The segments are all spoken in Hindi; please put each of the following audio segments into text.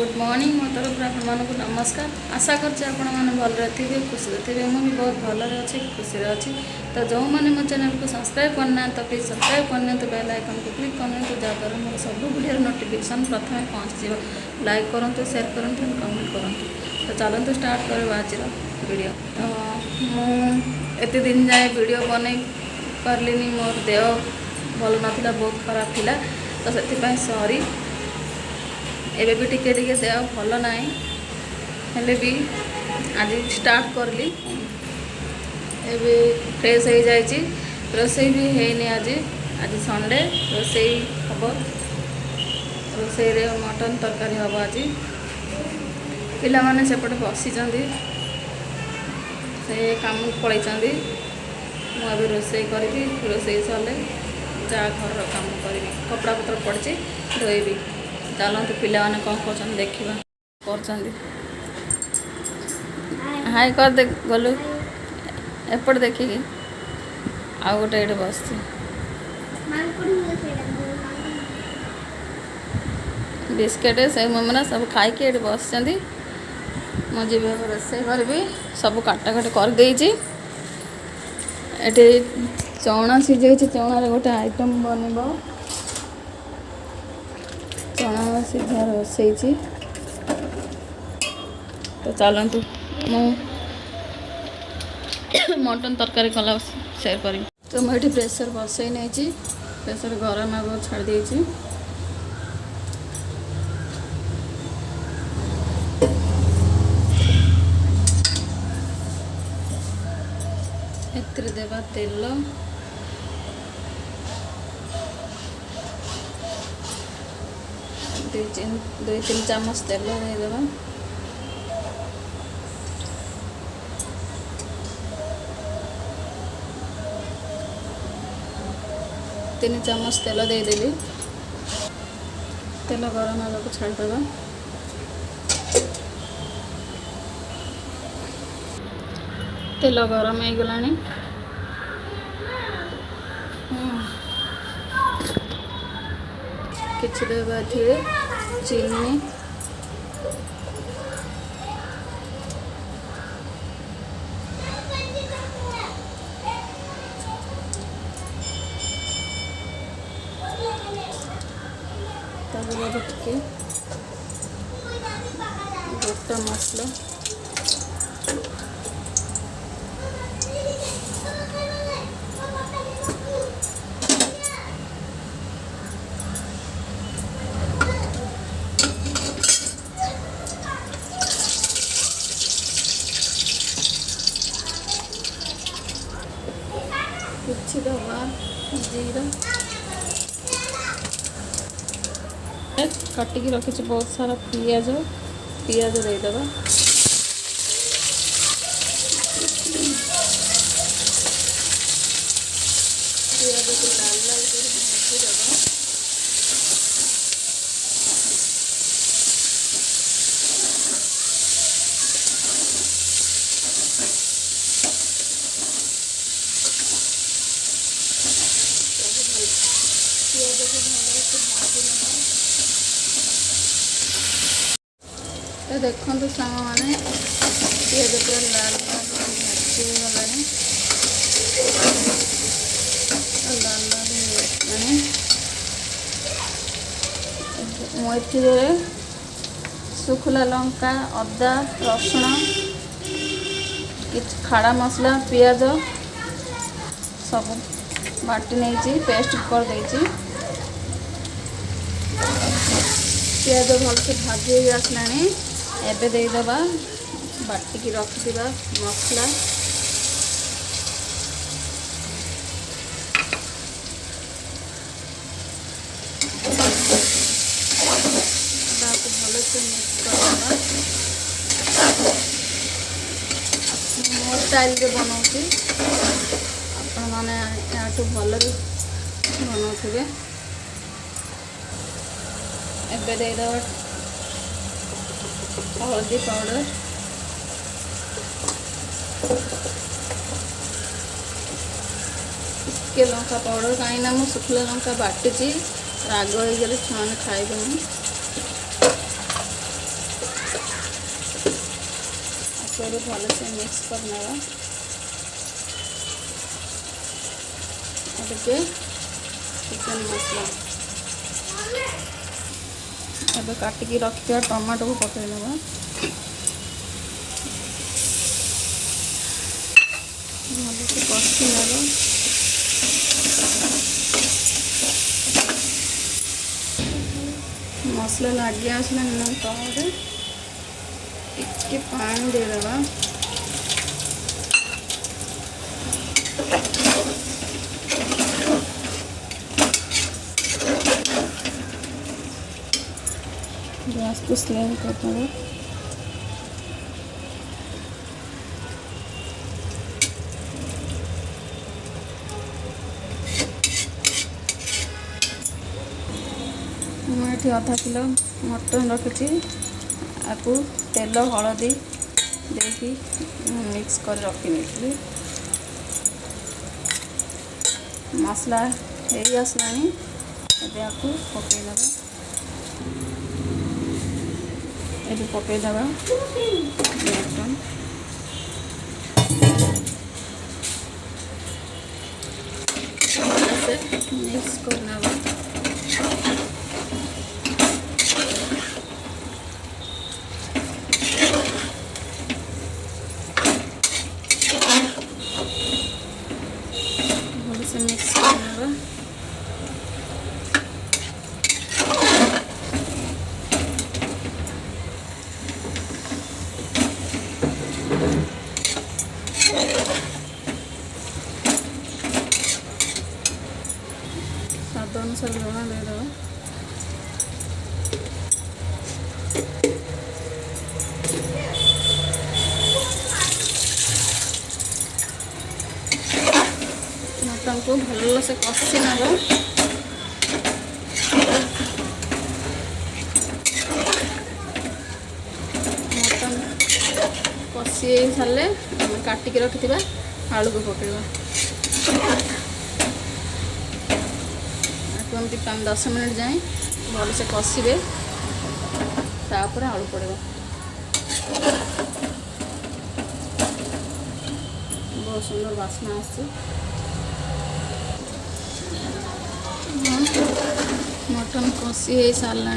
गुड मॉर्निंग मो तरफ आपको नमस्कार। आशा करते भलरे थे खुशी थे। मुझे बहुत भलरे अच्छी खुशी अच्छी। तो जो मैंने मो चैनल को सब्सक्राइब करना तो प्लीज सब्सक्राइब करना तो बेल आइकन को क्लिक करना तो जहाँद्वारा मोर सब वीडियो नोटिफिकेशन प्रथम पहुँची लाइक करूँ शेयर करूँ कमेंट करूँ। तो चलते स्टार्ट कर आज वीडियो। तो मुझे दिन जाए वीडियो बनई पार्ली मोर देह भल नाला बहुत खराब थिला तो से सॉरी। एबे भी टिके टिके देह भल ना हेले भी आज स्टार्ट करली एबे फ्रेश हो जाइए। रोसई भी है आज आज संडे रोसई हम रोसई रे मटन तरकारी हम आज पिला माने सेपटे बसी से काम पलैंती मुझे रोसई करी रोसई सले जा घर काम करी कपड़ा पत्र पड़ी धोबी। चलते पिला माने कौन कर देखा कर हाय कर दे गलु एपट देखिकी आउ गोटे ये बस बिस्केट से ममना सब खाई ये बस मुझे रोसे करी सब काटाकट करदे चना सीझे चणार गोटे आइटम बनब चना सीधा रोसई। तो चलतु मु मटन तरकारी कला शेयर करी। तो मुझे प्रेसर बसई नहीं प्रेसर गरम आग छाड़ देती एतिर देवा तेल दुई तीन चामच तेल देदेवा। 3 चामच तेल देदेली तेल गरम आग को छाड़देवा। तेल गरम हो गला किछि देवा चीनी टे गोटा मसला कुछ दवा जीरा काटिकी रखी बहुत सारा पियाज पियाज देदेवा। पियाज को लाल लाल कर भाजीदेवा। पियाज को भल से भाजी नेबा। तो देखो सांग मैंने पियाज पूरा लाल भाजी गला लाल लाल मुझे सुखला लंका अदा रसुण कि खड़ा मसला पियाज सब बाटी नहीं पेस्ट कर देती। पियाज भल से भाजी आसला एबे देदेवा बाटिकी रखिथिबा मसला भल से मिक्स करवा। मो स्टाइल रे बनाऊँ आपण माने याठू भल बनाउथिबे। एबे देदेवा हल्दी पाउडर के लंका पाउडर कहीं मु सुखला लंका बाटी राग हो गले छुआ खाइबे। मसला भलसे मिक्स करना टे चिकेन मसला अब काटिकी रखिया टमाटो को पकईदबा भलसे कषि ना मसला लगे आसला तले टिके पानी देदेबा गैस को स्लिम कर देंगे। मुझे आधा किलो मटन रखी आपको तेल हलदी देखी मिक्स कर रखी नहीं मसला हो आसला आपको पकईदबा ये पकईदबा मटन मिक्स करना मिक्स करना स्वाद अनुसार लुण देदेबा मटन को भल से कषि नवा मटन कषि सारे काटिकी रखि आलू को पकेगा एमती 5-10 मिनट जाए भल से कषिबे तापर आलू पड़ेगा बहुत सुंदर वासना आसे मटन कषि हो सारा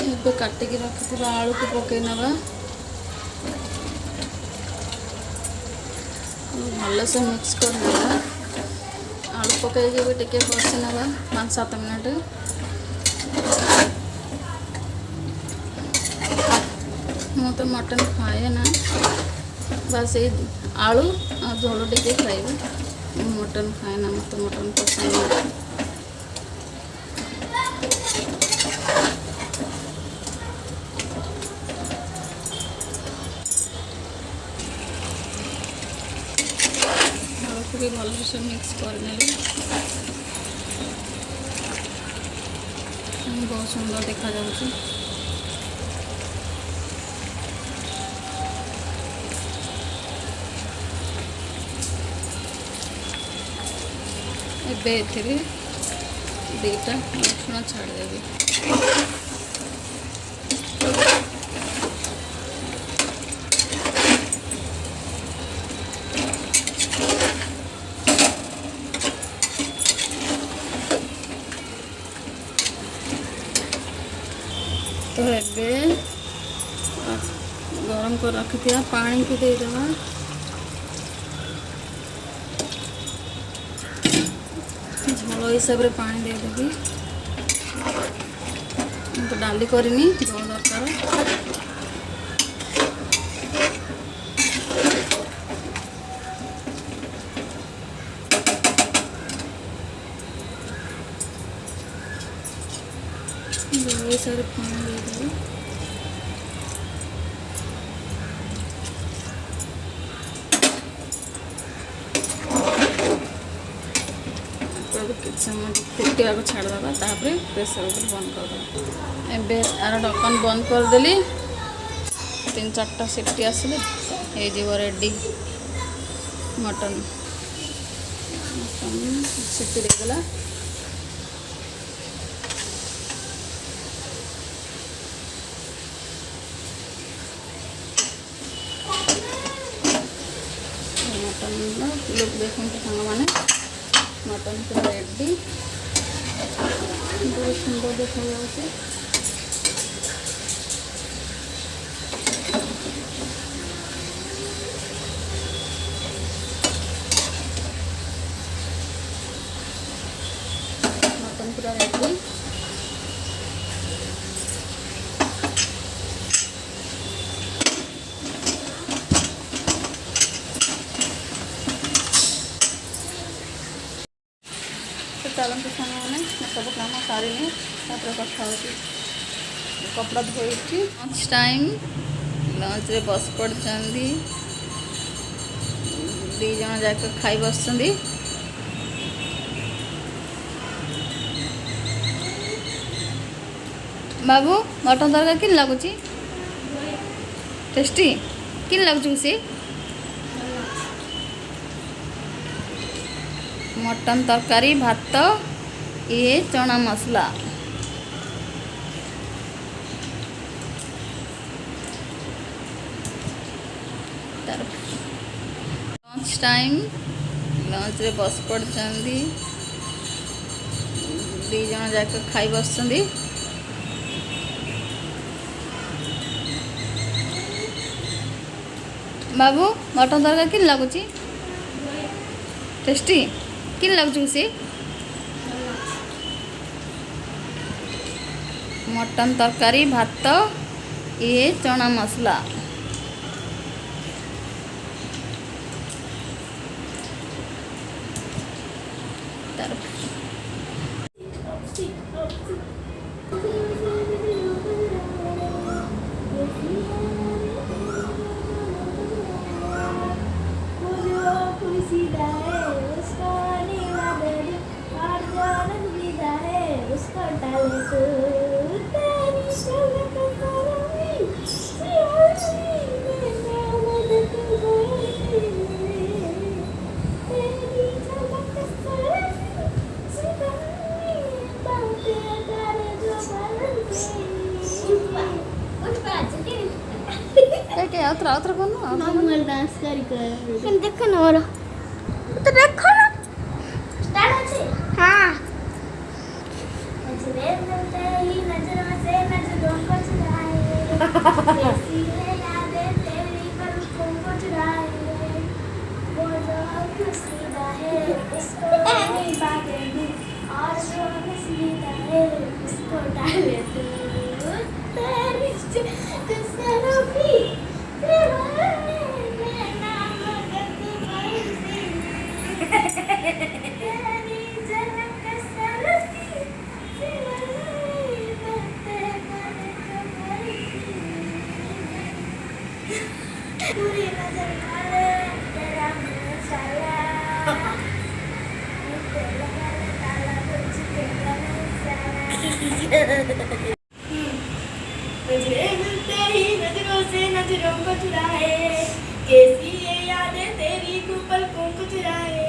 ए काटिकी रखि आलू को पकई नवा भल से मिक्स करना आलू पकईकि भी टिके कषि नवा 5-7 मिनट मु तो मटन खाए ना बस ये आलू और झोल टिके खाइबे मटन खाए ना मत मटन पसंद नहीं भी भल से मिक्स करने बहुत सुंदर देखा जाउछि एबे एथिरे 2टा रसुण छाड़देवी तो एबे गरम कर रखी पानी की देदेबा झोल हिसाब से पानी देदेवी तो डाली करनी झोल दरकार झोल हिसाब से पानी देदेवी समय फुटिया को छाड़देबा तापर प्रेसर ऊपर बंद करदेबा एबे यार ढक्कन बंद करदेली 3-4टा सीटी आसले हो रेडी मटन सीटी देदेला मटन लुक देखते सांग मैंने मटन पूरा रेडी बहुत सुंदर देखा जाए। मटन पूरा रेडी चलते सामने मैंने सब काम सारे कथा हो कपड़ा धोई लंच टाइम लंच रे बस पड़ते दी जन जाक खाई बस बाबू मटन तरकारी कि लगुच टेस्टी कि लगुच सी मटन तरकारी भात ये चना मसला लंच टाइम लंच रे बस पड़ते दी जन जाक खाई बस बाबू मटन तरकारी कि लगुच टेस्टी कि लगुच सी मटन तरकारी भात ये चना मसला उतर कौन डांस कर देखो ना और तो देखो ना स्टार्ट আছে हां नजरे मिलते ही नजरों से नजरों को चुराए कैसी है यादें तेरी पलकों को चुराए वो जो खुशीदा है उसको नहीं बातें दी और जो खुशीदा है उसको डाले तू तेरी कसरफी नजरे मिलते ही नजरों से नजरों को चुराए कैसी ये यादें तेरी पलकों को चुराए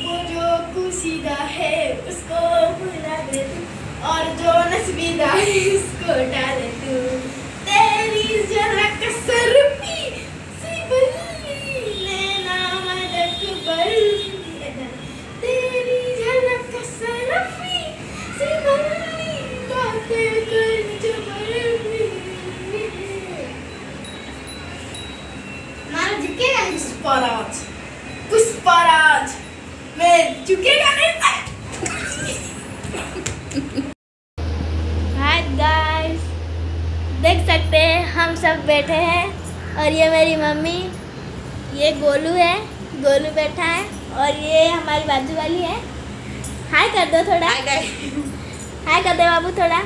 वो जो कुशीदा है उसको भुला दे तू और जो नस्बीदा है उसको डाले तू तेरी जरा कसरफी सी बल्ली लेना मदद बल तेरी जरा कसरफी सी बल्ली बातें कर पुष्पराज मैं झुकेगा नहीं। हाय गाइस देख सकते हैं हम सब बैठे हैं और ये मेरी मम्मी ये गोलू है गोलू बैठा है और ये हमारी बाजू वाली है। हाय कर दो थोड़ा हाय कर दो बाबू थोड़ा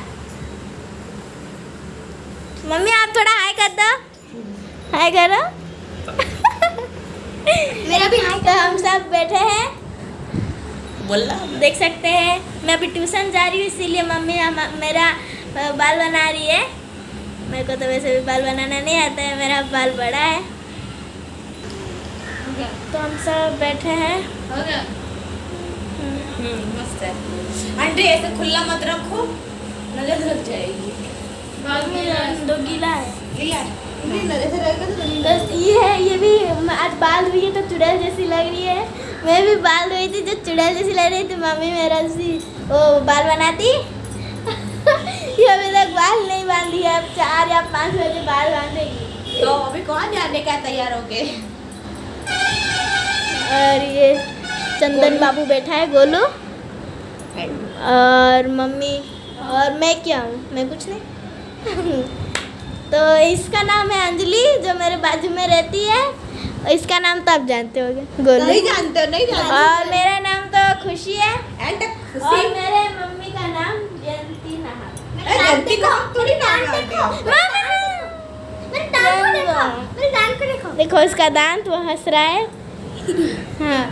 मम्मी आप थोड़ा हाय कर दो हाय करो मेरा भी हाय तो हम सब बैठे हैं बोलना देख सकते हैं। मैं अभी ट्यूशन जा रही हूँ इसीलिए मम्मी मेरा बाल बना रही है। मेरे को तो वैसे भी बाल बनाना नहीं आता है मेरा बाल बड़ा है। तो हम सब बैठे हैं हो गया मस्त है। आंटी ऐसे खुला मत रखो नजर लग जाएगी। बाल में दो गीला है तो ये भी आज बाल हुई है तो चुड़ैल जैसी लग रही है। मैं भी बाल हुई थी जो चुड़ैल जैसी लग रही थी, मम्मी मेरा सी वो बाल बनाती। ये अभी तक बाल नहीं बांधी है, अब 4 या 5 बजे बाल बांधेगी। तो अभी कौन जाने का तैयार हो गए? और ये चंदन बाबू बैठा है, गोलू और मम्मी और मैं क्या हूँ, मैं कुछ नहीं। तो इसका नाम है अंजलि, जो मेरे बाजू में रहती है। इसका नाम तो आप जानते होगे, गोलू। नहीं जानते और मेरा नाम तो खुशी है। एंड और मेरे मम्मी का नाम जयंती नाहर। जयंती को थोड़ी नाम जानते हो। देखो इसका दांत, वो हंस रहा है। हाँ,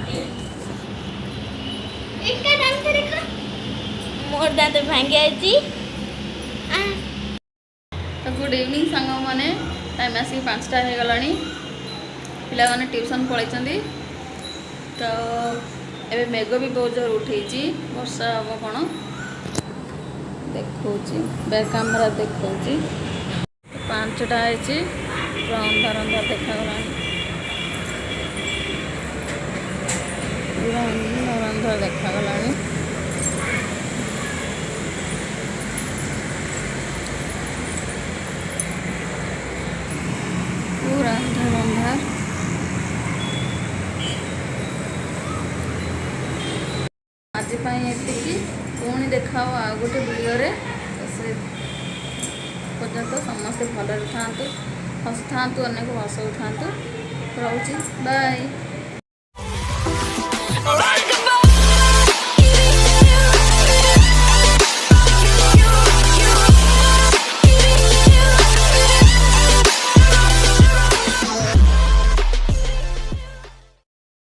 इसका दांत तो देखो, मोर दांत भांगे जी। तो गुड इवनिंग सांग मैंने, टाइम आसिक 5टा हो गलानी, पिला माने ट्यूशन पलैचंदी। तो एबे मेघ भी बहुत जोर उठे, वर्षा हम कौन देखा बैक कैमेरा देखा 5टा है, पूरा अंधार अंधार देखागला, पूरा अंधार अंधार देखागला। पूरा अंधार अंधार। आज एतिकी, पुणी देखा आ गोटे वीडियो रे। से पर्यंत समस्ते भलरे था, हसु था, अनेक हसऊ था। रहुची, बाय।